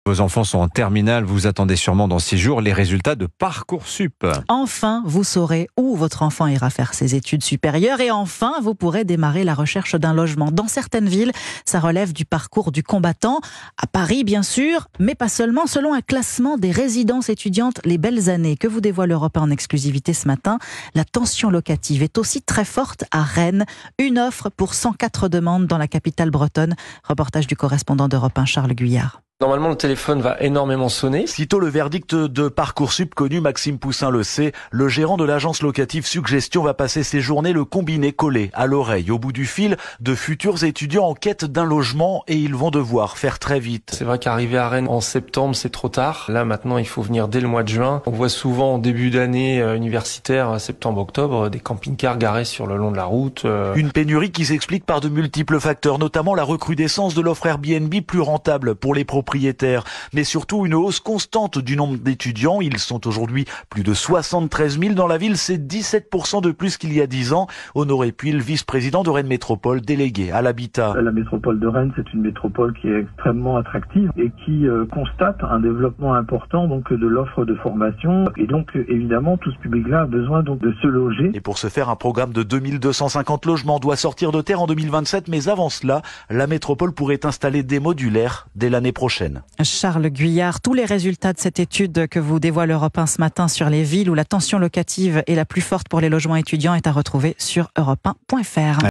Vos enfants sont en terminale, vous attendez sûrement dans 6 jours les résultats de Parcoursup. Enfin, vous saurez où votre enfant ira faire ses études supérieures et enfin, vous pourrez démarrer la recherche d'un logement. Dans certaines villes, ça relève du parcours du combattant. À Paris, bien sûr, mais pas seulement. Selon un classement des résidences étudiantes Les Belles Années que vous dévoile Europe 1 en exclusivité ce matin, la tension locative est aussi très forte à Rennes. Une offre pour 104 demandes dans la capitale bretonne. Reportage du correspondant d'Europe 1, Charles Guyard. Normalement, le téléphone va énormément sonner. Sitôt le verdict de Parcoursup connu, Maxime Poussin le sait, le gérant de l'agence locative Suggestion va passer ses journées le combiné collé à l'oreille, au bout du fil, de futurs étudiants en quête d'un logement et ils vont devoir faire très vite. C'est vrai qu'arriver à Rennes en septembre, c'est trop tard. Là, maintenant, il faut venir dès le mois de juin. On voit souvent en début d'année universitaire, septembre-octobre, des camping-cars garés sur le long de la route. Une pénurie qui s'explique par de multiples facteurs, notamment la recrudescence de l'offre Airbnb plus rentable pour les propriétaires, mais surtout une hausse constante du nombre d'étudiants. Ils sont aujourd'hui plus de 73 000 dans la ville, c'est 17% de plus qu'il y a 10 ans. Honoré Puil, vice-président de Rennes Métropole, délégué à l'habitat. La métropole de Rennes, c'est une métropole qui est extrêmement attractive et qui constate un développement important donc de l'offre de formation et donc évidemment tout ce public-là a besoin donc de se loger. Et pour ce faire, un programme de 2250 logements doit sortir de terre en 2027, mais avant cela, la métropole pourrait installer des modulaires dès l'année prochaine. Charles Guyard, tous les résultats de cette étude que vous dévoile Europe 1 ce matin sur les villes où la tension locative est la plus forte pour les logements étudiants est à retrouver sur europe1.fr.